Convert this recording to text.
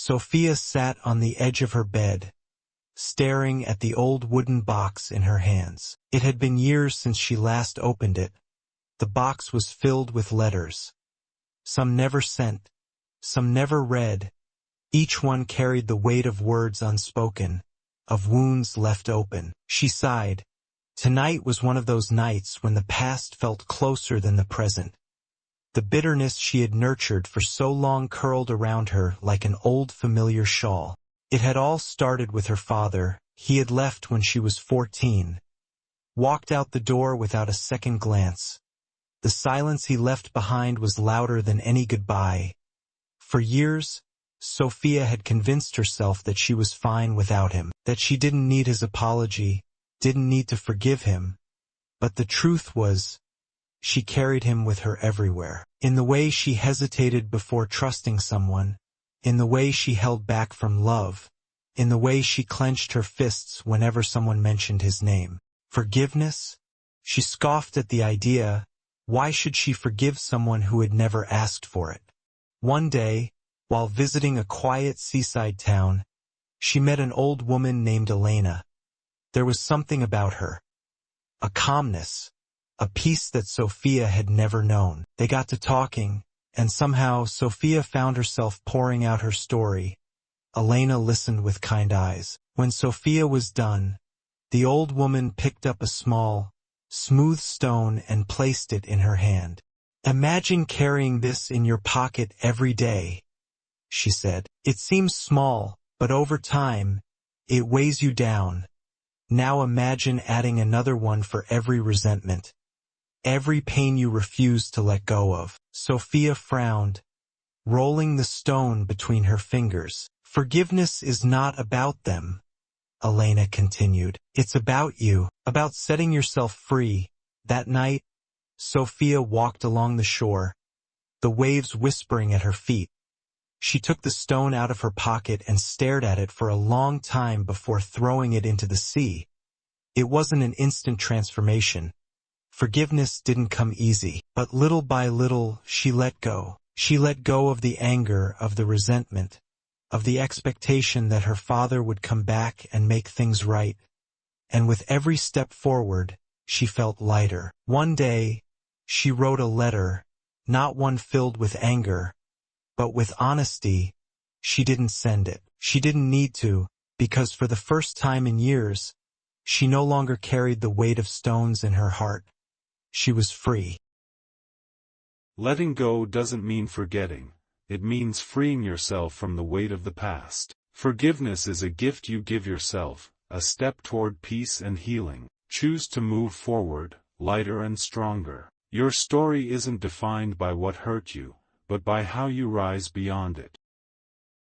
Sofia sat on the edge of her bed, staring at the old wooden box in her hands. It had been years since she last opened it. The box was filled with letters. Some never sent, some never read. Each one carried the weight of words unspoken, of wounds left open. She sighed. Tonight was one of those nights when the past felt closer than the present. The bitterness she had nurtured for so long curled around her like an old familiar shawl. It had all started with her father. He had left when she was 14. Walked out the door without a second glance. The silence he left behind was louder than any goodbye. For years, Sofia had convinced herself that she was fine without him, that she didn't need his apology, didn't need to forgive him. But the truth was, she carried him with her everywhere. In the way she hesitated before trusting someone, in the way she held back from love, in the way she clenched her fists whenever someone mentioned his name. Forgiveness? She scoffed at the idea. Why should she forgive someone who had never asked for it? One day, while visiting a quiet seaside town, she met an old woman named Elena. There was something about her. A calmness, a peace that Sofia had never known. They got to talking, and somehow Sofia found herself pouring out her story. Elena listened with kind eyes. When Sofia was done, the old woman picked up a small, smooth stone and placed it in her hand. "Imagine carrying this in your pocket every day," she said. "It seems small, but over time, it weighs you down. Now imagine adding another one for every resentment, every pain you refuse to let go of." Sofia frowned, rolling the stone between her fingers. "Forgiveness is not about them," Elena continued. "It's about you, about setting yourself free." That night, Sofia walked along the shore, the waves whispering at her feet. She took the stone out of her pocket and stared at it for a long time before throwing it into the sea. It wasn't an instant transformation. Forgiveness didn't come easy, but little by little she let go. She let go of the anger, of the resentment, of the expectation that her father would come back and make things right. And with every step forward, she felt lighter. One day, she wrote a letter, not one filled with anger, but with honesty. She didn't send it. She didn't need to, because for the first time in years, she no longer carried the weight of stones in her heart. She was free. Letting go doesn't mean forgetting. It means freeing yourself from the weight of the past. Forgiveness is a gift you give yourself, a step toward peace and healing. Choose to move forward, lighter and stronger. Your story isn't defined by what hurt you, but by how you rise beyond it.